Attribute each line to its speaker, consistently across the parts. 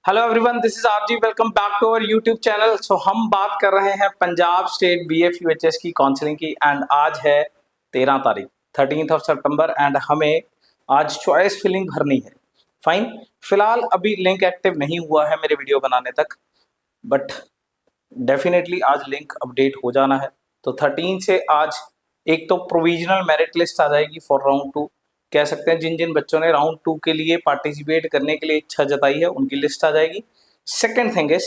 Speaker 1: Hello everyone, this is RG. Welcome back to our YouTube channel. So हम बात कर रहे हैं पंजाब स्टेट BF UHS की काउंसलिंग की एंड आज है 13 तारीख 13th सितंबर एंड हमें आज चॉइस फिलिंग भरनी है। फाइन, फिलहाल अभी लिंक एक्टिव नहीं हुआ है मेरे वीडियो बनाने तक, बट डेफिनेटली आज लिंक अपडेट हो जाना है। तो 13 से आज एक तो प्रोविजनल मेरिट लिस्ट आ जाएगी फॉर राउंड 2। कह सकते हैं जिन जिन बच्चों ने राउंड 2 के लिए पार्टिसिपेट करने के लिए इच्छा जताई है उनकी लिस्ट आ जाएगी। सेकेंड थिंग इज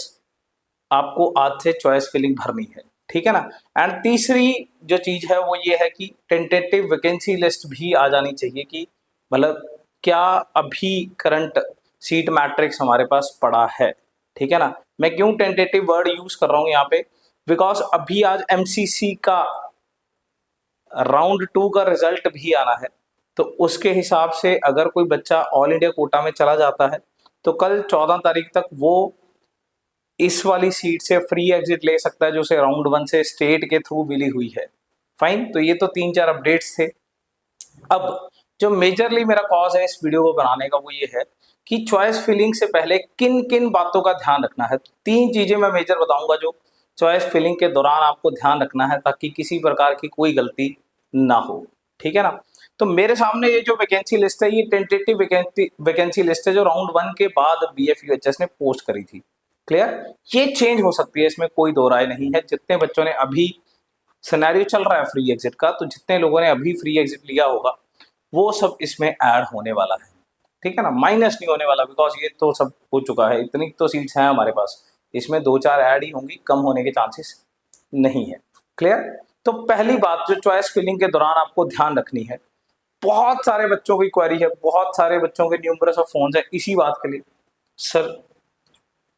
Speaker 1: आपको आज से चॉइस फिलिंग भरनी है, ठीक है ना। एंड तीसरी जो चीज है वो ये है कि टेंटेटिव वैकेंसी लिस्ट भी आ जानी चाहिए कि मतलब क्या अभी करंट सीट मैट्रिक्स हमारे पास पड़ा है, ठीक है ना। मैं क्यों टेंटेटिव वर्ड यूज कर रहा हूँ यहाँ पे, बिकॉज अभी आज MCC का राउंड 2 का रिजल्ट भी आना है। तो उसके हिसाब से अगर कोई बच्चा ऑल इंडिया कोटा में चला जाता है तो कल 14 तारीख तक वो इस वाली सीट से फ्री एग्जिट ले सकता है जो उसे राउंड 1 से स्टेट के थ्रू मिली हुई है। फाइन, तो ये तो 3-4 अपडेट्स थे। अब जो मेजरली मेरा कॉज है इस वीडियो को बनाने का वो ये है कि चॉइस फिलिंग से पहले किन किन बातों का ध्यान रखना है। 3 चीजें मैं मेजर बताऊंगा जो चॉइस फिलिंग के दौरान आपको ध्यान रखना है ताकि किसी प्रकार की कोई गलती ना हो, ठीक है ना। तो मेरे सामने ये जो वैकेंसी लिस्ट है ये टेंटेटिव वैकेंसी लिस्ट है जो राउंड 1 के बाद BF UHS ने पोस्ट करी थी। क्लियर, ये चेंज हो सकती है, इसमें कोई दो राय नहीं है। जितने बच्चों ने अभी सिनेरियो चल रहा है फ्री एग्जिट का, तो जितने लोगों ने अभी फ्री एग्जिट लिया होगा वो सब इसमें ऐड होने वाला है, ठीक है ना। माइनस नहीं होने वाला बिकॉज ये तो सब हो चुका है। इतनी तो सीट्स हैं हमारे पास, इसमें 2-4 ऐड ही होंगी, कम होने के चांसेस नहीं है। क्लियर, तो पहली बात जो चॉइस फिलिंग के दौरान आपको ध्यान रखनी है, बहुत सारे बच्चों की क्वेरी है, बहुत सारे बच्चों के न्यूमरस ऑफ फोन्स है इसी बात के लिए। सर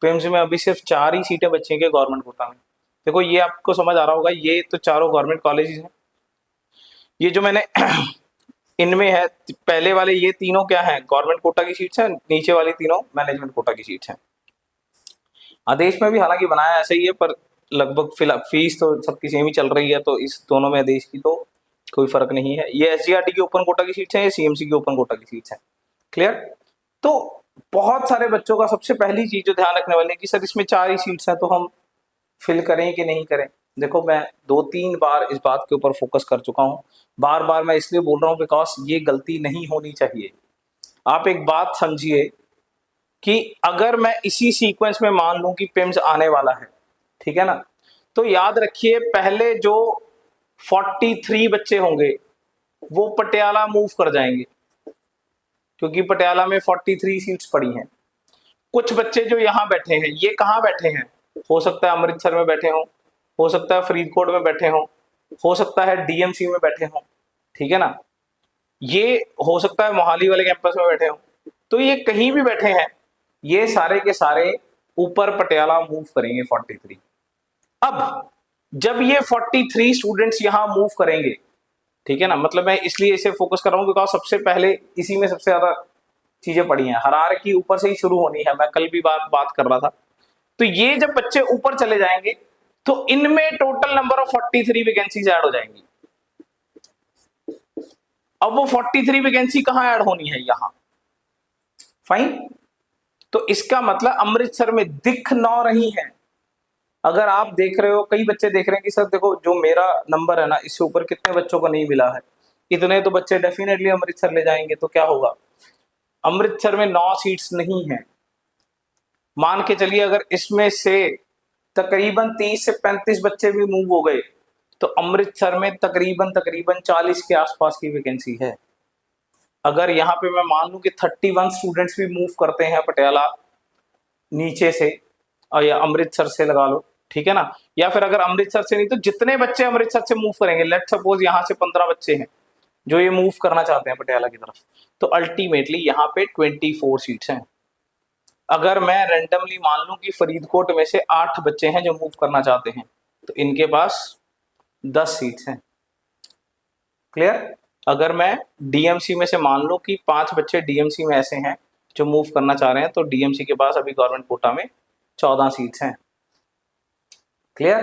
Speaker 1: PIMS में अभी सिर्फ 4 ही सीटें बची हैं गवर्नमेंट कोटा में। देखो ये आपको समझ आ रहा होगा, ये तो चारों गवर्नमेंट कॉलेजेस हैं। ये जो मैंने इनमें है पहले वाले ये तीनों क्या हैं, गवर्नमेंट कोटा की सीट्स हैं, नीचे वाली तीनों मैनेजमेंट कोटा की सीट्स हैं। आदेश में भी हालांकि बनाया ऐसा ही है पर लगभग फिलहाल फीस तो सबकी सेम ही चल रही है, तो इस दोनों में आदेश की तो कोई फर्क नहीं है। ये SGRT की ओपन कोटा की सीट्स हैं, ये CMC की ओपन कोटा की सीट्स हैं। क्लियर, तो बहुत सारे बच्चों का सबसे पहली चीज जो ध्यान रखने वाली है कि सर इसमें 4 ही सीट्स हैं तो हम फिल करें कि नहीं करें। देखो मैं 2-3 बार इस बात के ऊपर फोकस कर चुका हूँ, बार बार मैं इसलिए बोल रहा हूँ बिकॉज ये गलती नहीं होनी चाहिए। आप एक बात समझिए कि अगर मैं इसी सीक्वेंस में मान लूं कि PIMS आने वाला है, ठीक है ना, तो याद रखिए पहले जो 43 बच्चे होंगे वो पटियाला मूव कर जाएंगे क्योंकि पटियाला में 43 सीट्स पड़ी हैं। कुछ बच्चे जो यहाँ बैठे हैं ये कहाँ बैठे हैं, हो सकता है अमृतसर में बैठे हो सकता है फरीदकोट में बैठे हो सकता है DMC में बैठे हों, ठीक है ना, ये हो सकता है मोहाली वाले कैंपस में बैठे हों। तो ये कहीं भी बैठे हैं, ये सारे के सारे ऊपर पटियाला मूव करेंगे 43। अब जब ये 43 स्टूडेंट्स यहाँ मूव करेंगे, ठीक है ना, मतलब मैं इसलिए इसे फोकस कर रहा हूँ बिकॉज सबसे पहले इसी में सबसे ज्यादा चीजें पड़ी हैं, हायरार्की ऊपर से ही शुरू होनी है। मैं कल भी बात कर रहा था। तो ये जब बच्चे ऊपर चले जाएंगे तो इनमें total number of 43 vacancies add हो जाएंगी। अब वो 43 वैकेंसी कहां ऐड होनी है, यहां। फाइन, तो इसका मतलब अमृतसर में दिख ना रही है। अगर आप देख रहे हो, कई बच्चे देख रहे हैं कि सर देखो जो मेरा नंबर है ना इससे ऊपर कितने बच्चों को नहीं मिला है, इतने तो बच्चे डेफिनेटली अमृतसर ले जाएंगे। तो क्या होगा, अमृतसर में 9 सीट्स नहीं है। मान के चलिए अगर इसमें से तकरीबन 30 से 35 बच्चे भी मूव हो गए तो अमृतसर में तकरीबन 40 के आसपास की वैकेंसी है। अगर यहाँ पे मैं मान लूं कि 31 स्टूडेंट्स भी मूव करते हैं पटियाला नीचे से और या अमृतसर से लगा लो, ठीक है ना, या फिर अगर अमृतसर से नहीं तो जितने बच्चे अमृतसर से मूव करेंगे, लेट सपोज यहाँ से 15 बच्चे हैं जो ये मूव करना चाहते हैं पटियाला की तरफ, तो अल्टीमेटली यहाँ पे 24 सीट्स हैं। अगर मैं रैंडमली मान लूं कि फरीदकोट में से 8 बच्चे हैं जो मूव करना चाहते हैं तो इनके पास 10 सीट्स हैं। क्लियर, अगर मैं DMC में से मान लूं कि 5 बच्चे DMC में ऐसे हैं जो मूव करना चाह रहे हैं तो DMC के पास अभी गवर्नमेंट कोटा में 14 सीट्स हैं। क्लियर,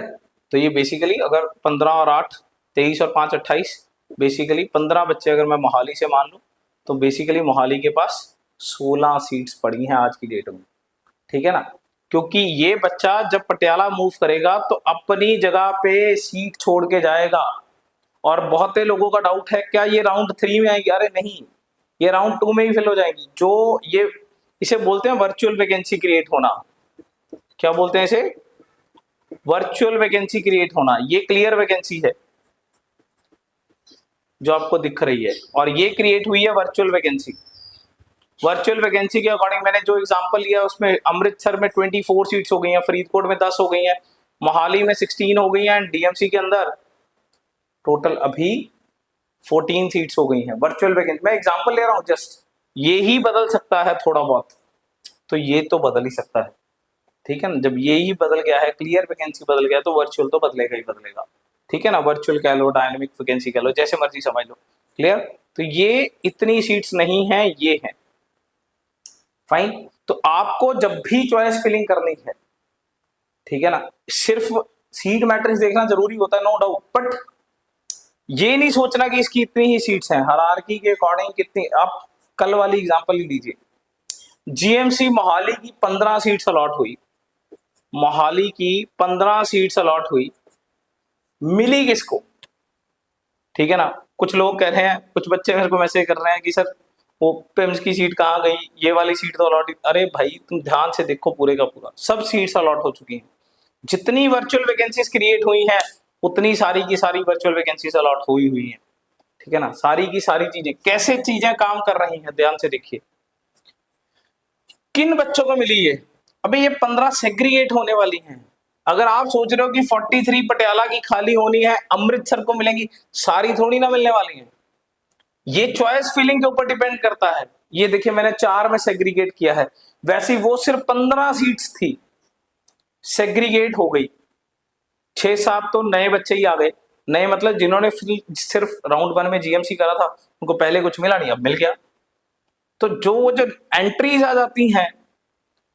Speaker 1: तो ये बेसिकली अगर 15 और 8 23 और 5 28, बेसिकली 15 बच्चे अगर मैं मोहाली से मान लूं तो बेसिकली मोहाली के पास 16 सीट्स पड़ी हैं आज की डेट में। ठीक है ना, क्योंकि ये बच्चा जब पटियाला मूव करेगा तो अपनी जगह पे सीट छोड़ के जाएगा। और बहुत लोगों का डाउट है क्या ये राउंड 3 में आएगी, अरे नहीं, ये राउंड 2 में ही फिल हो जाएगी। जो ये इसे बोलते हैं वर्चुअल वैकेंसी क्रिएट होना। क्या बोलते हैं इसे? वर्चुअल वैकेंसी क्रिएट होना। ये क्लियर वैकेंसी है जो आपको दिख रही है, और ये क्रिएट हुई है वर्चुअल वैकेंसी। वर्चुअल वैकेंसी के अकॉर्डिंग मैंने जो एग्जांपल लिया उसमें अमृतसर में 24 सीट्स हो गई हैं, फरीदकोट में 10 हो गई हैं, मोहाली में 16 हो गई हैं, डीएमसी के अंदर टोटल अभी 14 सीट्स हो गई हैं वर्चुअल वैकेंसी। मैं एग्जांपल ले रहा हूं जस्ट, ये ही बदल सकता है थोड़ा बहुत, तो ये तो बदल ही सकता है, ठीक है ना। जब ये ही बदल गया है, क्लियर वैकेंसी बदल गया, तो वर्चुअल तो बदलेगा ही बदलेगा, ठीक है ना। वर्चुअल कह लो, डायनेमिक वैकेंसी कह लो, जैसे मर्जी समझ लो, क्लियर। तो ये इतनी सीट्स नहीं है, ये है, फाइन। तो आपको जब भी चॉइस फिलिंग करनी है, ठीक है ना, सिर्फ सीट मैट्रिक्स देखना जरूरी होता है, नो डाउट, बट ये नहीं सोचना कि इसकी इतनी ही सीट्स हैं, हायरार्की के अकॉर्डिंग कितनी। आप कल वाली एग्जांपल ही लीजिए, जीएमसी मोहाली की 15 सीट्स अलॉट हुई, मोहाली की 15 सीट्स अलॉट हुई, मिली किसको, ठीक है ना। कुछ लोग कह रहे हैं, कुछ बच्चे मेरे को मैसेज कर रहे हैं कि सर वो पिम्स की सीट कहाँ गई, ये वाली सीट तो अलॉट। अरे भाई तुम ध्यान से देखो, पूरे का पूरा सब सीट्स अलॉट हो चुकी हैं। जितनी वर्चुअल वैकेंसीज क्रिएट हुई हैं उतनी सारी की सारी वर्चुअल वैकेंसीज अलॉट हुई हुई हैं, ठीक है ना। सारी की सारी चीजें, कैसे चीजें काम कर रही हैं ध्यान से देखिए। किन बच्चों को मिली है? अबे ये 15 सेग्रीगेट होने वाली हैं। अगर आप सोच रहे हो कि 43 पटियाला की खाली होनी है, अमृतसर को मिलेंगी, सारी थोड़ी ना मिलने वाली हैं। ये चॉइस फिलिंग के ऊपर डिपेंड करता है। ये देखिए मैंने 4 में सेग्रीगेट किया है, वैसे वो सिर्फ 15 सीट्स थी, सेग्रीगेट हो गई। 6-7 तो नए बच्चे ही आ गए, नए मतलब जिन्होंने सिर्फ राउंड 1 में जीएमसी करा था, उनको पहले कुछ मिला नहीं, अब मिल गया। तो जो एंट्रीज आ जाती हैं,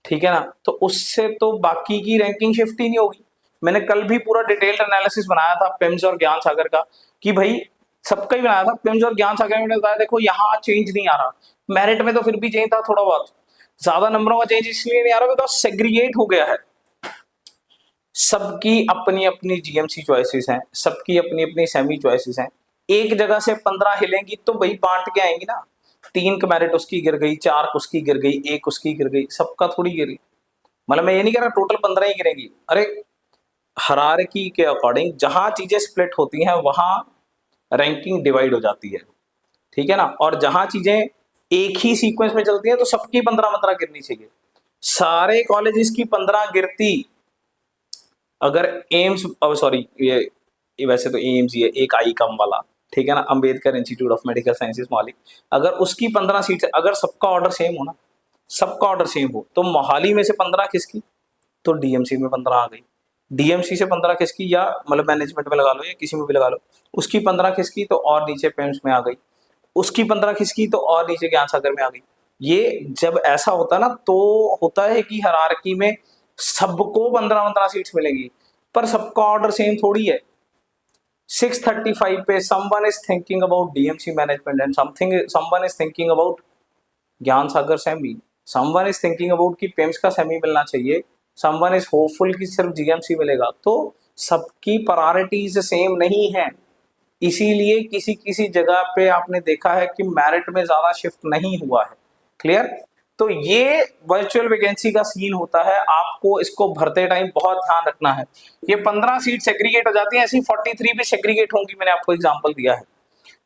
Speaker 1: ठीक है ना, तो उससे तो बाकी की रैंकिंग शिफ्ट ही नहीं होगी। मैंने कल भी पूरा डिटेल्ड एनालिसिस बनाया था पिम्स और ज्ञान सागर का, कि भाई सबका ही बनाया था। पिम्स और ज्ञान सागर में बताया देखो यहाँ चेंज नहीं आ रहा, मेरिट में तो फिर भी चेंज था थोड़ा बहुत, ज्यादा नंबरों का चेंज इसलिए नहीं आ रहा बिकॉज सेग्रीगेट हो गया है। सबकी अपनी अपनी जीएमसी चॉइसेस हैं, सबकी अपनी अपनी सेमी चॉइसेस हैं। एक जगह से 15 हिलेंगी तो भाई बांट के आएंगी ना, 3 का मेरिट उसकी गिर गई, 4 उसकी गिर गई, 1 उसकी गिर गई, सबका थोड़ी गिरी। मतलब मैं ये नहीं कह रहा टोटल 15 ही गिरेंगी, अरे हायरार्की के अकॉर्डिंग जहां चीजें स्प्लिट होती हैं वहां रैंकिंग डिवाइड हो जाती है, ठीक है ना। और जहां चीजें एक ही सीक्वेंस में चलती हैं तो सबकी 15-15 गिरनी चाहिए। सारे कॉलेजेस की 15 गिरती, अगर एम्स, सॉरी ये वैसे तो एम्स ही है, एक आई कम वाला, ठीक है ना, Ambedkar institute of medical sciences Mohali, अगर उसकी 15 सीट, अगर सबका ऑर्डर सेम हो ना, सबका ऑर्डर सेम हो, तो मोहाली में से 15 किसकी, तो डीएमसी में 15 आ गई। डीएमसी से 15 किसकी, या मतलब मैनेजमेंट में लगा लो या किसी में भी लगा लो, उसकी 15 किसकी, तो और नीचे पेम्स में आ गई। उसकी 15 किसकी, तो और नीचे ज्ञान सागर में आ गई। ये जब ऐसा होता है ना, तो होता है कि हायरार्की में सबको 15-15 सीट्स मिलेंगी, पर सबका ऑर्डर सेम थोड़ी है। 635 पे someone is thinking about DMC management and someone is thinking about Gyan Sagar सेमी, समवन इज थिंकिंग अबाउट कि पेम्स का सेमी मिलना चाहिए, समवन इज होपफुल कि सिर्फ जीएमसी मिलेगा। तो सबकी प्रायोरिटीज सेम नहीं है, इसीलिए किसी किसी जगह पे आपने देखा है कि मेरिट में ज्यादा शिफ्ट नहीं हुआ है, क्लियर। तो ये वर्चुअल वैकेंसी का सीन होता है, आपको इसको भरते टाइम बहुत ध्यान रखना है। ये 15 सीट सेग्रीगेट हो जाती है, ऐसी 43 भी सेग्रीगेट होंगी, मैंने आपको एग्जांपल दिया है।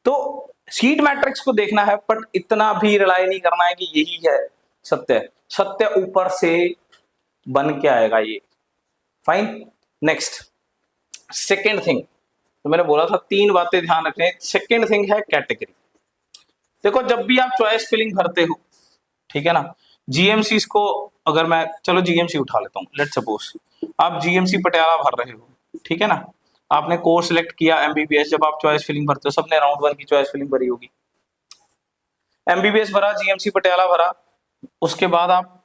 Speaker 1: तो सीट मैट्रिक्स को देखना है, बट इतना भी रिलाई नहीं करना है कि यही है सत्य, सत्य ऊपर से बन के आएगा ये, फाइन। नेक्स्ट सेकेंड थिंग, तो मैंने बोला था 3 बातें ध्यान रखने। सेकेंड थिंग है कैटेगरी। देखो जब भी आप चॉइस फिलिंग भरते हो, ठीक है ना, जीएमसी को, अगर मैं चलो जीएमसी उठा लेता हूँ, लेट्स सपोज आप जीएमसी पटियाला भर रहे हो, ठीक है ना, आपने कोर्स सिलेक्ट किया एमबीबीएस। जब आप चॉइस फिलिंग भरते हो, सबने राउंड 1 की चॉइस फिलिंग भरी होगी, एमबीबीएस भरा, जीएमसी पटियाला भरा, उसके बाद आप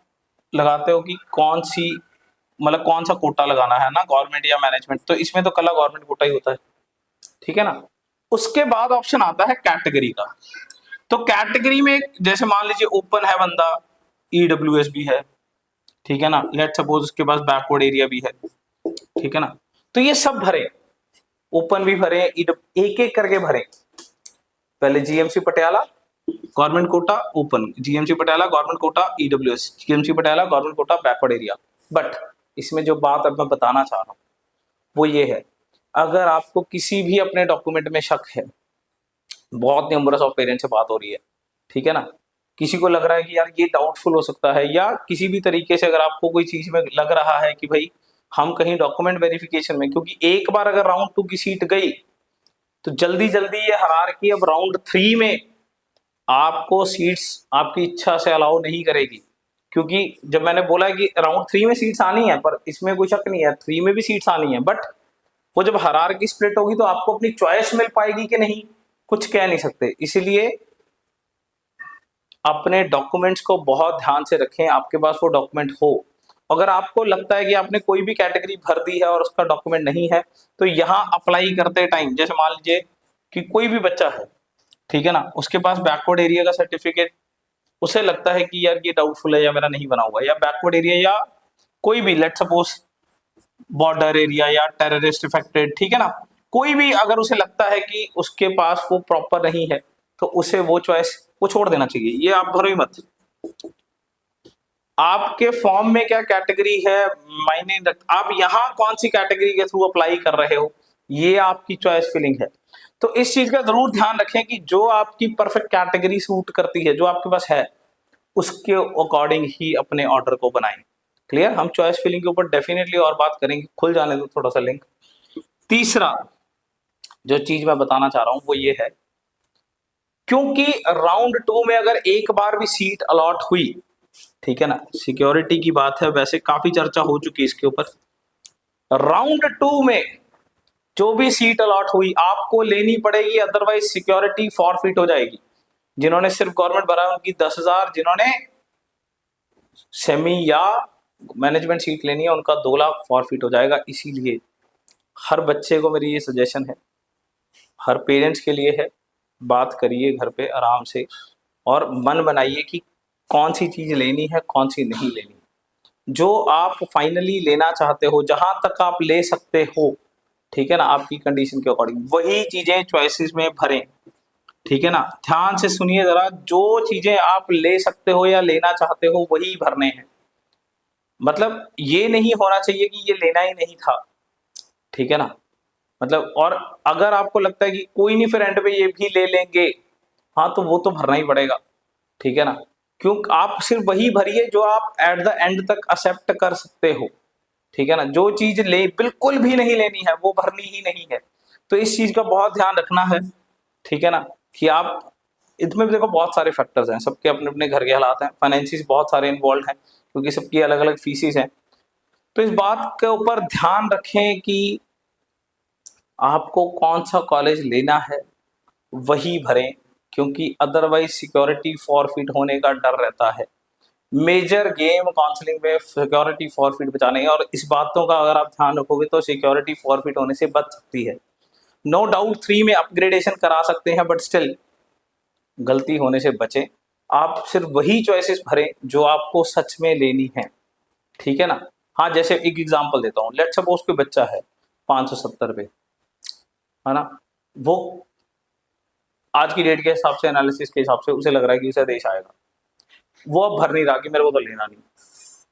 Speaker 1: लगाते हो कि कौन सी, मतलब कौन सा कोटा लगाना है ना, गवर्नमेंट या मैनेजमेंट, तो इसमें तो कला गवर्नमेंट कोटा ही होता है, ठीक है ना। उसके बाद ऑप्शन आता है कैटेगरी का। तो कैटेगरी में जैसे मान लीजिए ओपन है बंदा, ईडब्ल्यूएस भी है, ठीक है ना। लेट सपोज उसके पास बैकवर्ड एरिया भी है, ठीक है ना। तो ये सब भरे, ओपन भी भरे, एक एक करके भरे। पहले GMC Patiala government quota open, GMC Patiala government quota EWS, GMC Patiala government quota backward area. But इसमें जो बात अब मैं बताना चाह रहा हूं वो ये है, अगर आपको किसी भी अपने डॉक्यूमेंट में शक है, बहुत नंबर्स ऑफ पेरेंट्स से बात हो रही है, ठीक है ना, किसी को लग रहा है कि यार ये डाउटफुल हो सकता है, या किसी भी तरीके से अगर आपको कोई चीज में लग रहा है कि भाई हम कहीं डॉक्यूमेंट वेरिफिकेशन में, क्योंकि एक बार अगर राउंड 2 की सीट गई तो जल्दी जल्दी ये हायरार्की अब राउंड 3 में आपको सीट्स आपकी इच्छा से अलाउ नहीं करेगी। क्योंकि जब मैंने बोला कि राउंड 3 में सीट्स आनी है, पर इसमें कोई शक नहीं है 3 में भी सीट्स आनी है, बट वो जब हायरार्की स्प्लिट होगी तो आपको अपनी चॉइस मिल पाएगी कि नहीं, कुछ कह नहीं सकते। इसलिए अपने डॉक्यूमेंट्स को बहुत ध्यान से रखें, आपके पास वो डॉक्यूमेंट हो। अगर आपको लगता है कि आपने कोई भी कैटेगरी भर दी है और उसका डॉक्यूमेंट नहीं है, तो यहाँ अप्लाई करते टाइम, जैसे मान लीजिए कि कोई भी बच्चा है, ठीक है ना, उसके पास बैकवर्ड एरिया का सर्टिफिकेट, उसे लगता है कि यार ये डाउटफुल है या मेरा नहीं बना हुआ, या बैकवर्ड एरिया या कोई भी लेट सपोज बॉर्डर एरिया या टेररिस्ट इफेक्टेड, ठीक है ना, कोई भी अगर उसे लगता है कि उसके पास वो प्रॉपर नहीं है, तो उसे वो चॉइस वो छोड़ देना चाहिए। ये आप भरो ही मत। आपके फॉर्म में क्या कैटेगरी है मायने आप यहाँ कौन सी कैटेगरी के थ्रू अप्लाई कर रहे हो, ये आपकी चॉइस फिलिंग है। तो इस चीज का जरूर ध्यान रखें कि जो आपकी परफेक्ट कैटेगरी सूट करती है, जो आपके पास है, उसके अकॉर्डिंग ही अपने ऑर्डर को बनाएं। क्लियर। हम चॉइस फिलिंग के ऊपर डेफिनेटली और बात करेंगे, खुल जाने दो थोड़ा सा लिंक। तीसरा जो चीज मैं बताना चाह रहा हूं वो ये है, क्योंकि राउंड 2 में अगर एक बार भी सीट अलॉट हुई, ठीक है ना, सिक्योरिटी की बात है, वैसे काफी चर्चा हो चुकी है इसके ऊपर। राउंड 2 में जो भी सीट अलॉट हुई आपको लेनी पड़ेगी, अदरवाइज सिक्योरिटी फॉरफिट हो जाएगी। जिन्होंने सिर्फ गवर्नमेंट भरा उनकी 10,000, जिन्होंने सेमी या मैनेजमेंट सीट लेनी है उनका 2 लाख फॉरफिट हो जाएगा। इसीलिए हर बच्चे को मेरी ये सजेशन है, हर पेरेंट्स के लिए है, बात करिए घर पे आराम से और मन बनाइए कि कौन सी चीज लेनी है कौन सी नहीं लेनी। जो आप फाइनली लेना चाहते हो, जहां तक आप ले सकते हो, ठीक है ना, आपकी कंडीशन के अकॉर्डिंग वही चीजें चॉइसेस में भरें। ठीक है ना, ध्यान से सुनिए जरा, जो चीजें आप ले सकते हो या लेना चाहते हो वही भरने हैं। मतलब ये नहीं होना चाहिए कि ये लेना ही नहीं था, ठीक है ना, मतलब। और अगर आपको लगता है कि कोई नहीं फिर एंड पे ये भी ले लेंगे, हाँ तो वो तो भरना ही पड़ेगा, ठीक है ना। क्यों, आप सिर्फ वही भरिए जो आप एट द एंड तक एक्सेप्ट कर सकते हो, ठीक है ना। जो चीज ले बिल्कुल भी नहीं लेनी है वो भरनी ही नहीं है। तो इस चीज का बहुत ध्यान रखना है, ठीक है ना, कि आप इसमें भी देखो बहुत सारे फैक्टर्स हैं, सबके अपने अपने घर के हालात हैं, फाइनेंसिस बहुत सारे इन्वॉल्व हैं क्योंकि सबकी अलग अलग फीसिस हैं। तो इस बात के ऊपर ध्यान रखें कि आपको कौन सा कॉलेज लेना है वही भरें, क्योंकि अदरवाइज सिक्योरिटी फॉरफिट होने का डर रहता है। मेजर गेम काउंसलिंग में सिक्योरिटी फॉरफिट बचाने, और इस बातों का अगर आप ध्यान रखोगे तो सिक्योरिटी फॉरफिट होने से बच सकती है। नो डाउट 3 में अपग्रेडेशन करा सकते हैं, बट स्टिल गलती होने से बचें। आप सिर्फ वही चॉइसेस भरें जो आपको सच में लेनी है, ठीक है ना। हाँ, जैसे एक एग्जांपल देता हूँ, लेट्स सपोज कोई बच्चा है 570 पे, है ना, वो आज की डेट के हिसाब से, एनालिसिस के हिसाब से उसे लग रहा है कि उसे देश आएगा, वो अब भर नहीं रहा कि मेरे को तो लेना नहीं,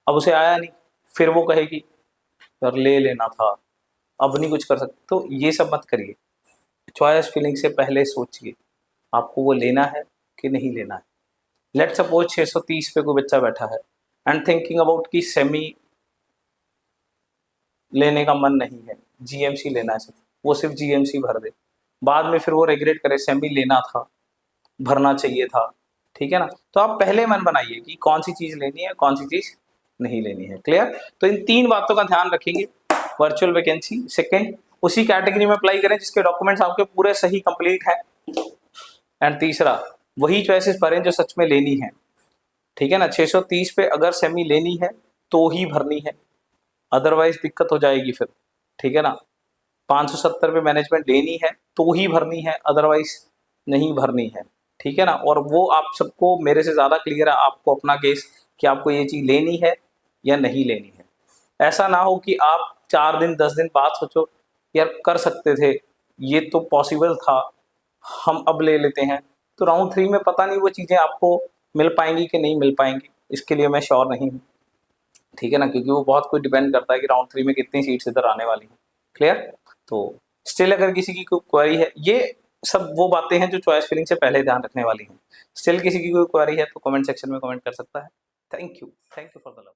Speaker 1: अब उसे आया नहीं, फिर वो कहेगी यार ले लेना था, अब नहीं कुछ कर सकते। तो ये सब मत करिए, चॉइस फिलिंग से पहले सोचिए आपको वो लेना है कि नहीं लेना है। लेट सपोज 630 पे कोई बच्चा बैठा है एंड थिंकिंग अबाउट कि सेमी लेने का मन नहीं है, जीएमसी लेना है, सिर्फ वो सिर्फ जीएमसी भर दे, बाद में फिर वो रिग्रेट करे सेमी लेना था, भरना चाहिए था, ठीक है ना। तो आप पहले मन बनाइए कि कौन सी चीज लेनी है कौन सी चीज नहीं लेनी है। क्लियर। तो इन 3 बातों का ध्यान रखेंगे। वर्चुअल वैकेंसी, सेकंड उसी कैटेगरी में अप्लाई करें जिसके डॉक्यूमेंट्स आपके पूरे सही कंप्लीट हैं, एंड तीसरा वही चॉइसेस भरें जो सच में लेनी है, ठीक है ना। 630 पे अगर सेमी लेनी है तो ही भरनी है, अदरवाइज दिक्कत हो जाएगी फिर, ठीक है ना। 570 पे मैनेजमेंट लेनी है तो ही भरनी है, अदरवाइज नहीं भरनी है, ठीक है ना। और वो आप सबको मेरे से ज़्यादा क्लियर है, आपको अपना केस कि आपको ये चीज़ लेनी है या नहीं लेनी है। ऐसा ना हो कि आप 4 दिन 10 दिन बाद सोचो यार कर सकते थे, ये तो पॉसिबल था, हम अब ले लेते हैं, तो राउंड 3 में पता नहीं वो चीज़ें आपको मिल पाएंगी कि नहीं मिल पाएंगी, इसके लिए मैं श्योर नहीं हूँ, ठीक है ना, क्योंकि वो बहुत कुछ डिपेंड करता है कि राउंड 3 में कितनी सीट्स इधर आने वाली हैं। क्लियर? तो स्टिल अगर किसी की कोई क्वेरी है, ये सब वो बातें हैं जो चॉइस फिलिंग से पहले ध्यान रखने वाली हैं। स्टिल किसी की कोई क्वेरी है तो कमेंट सेक्शन में कमेंट कर सकता है। Thank you for the love.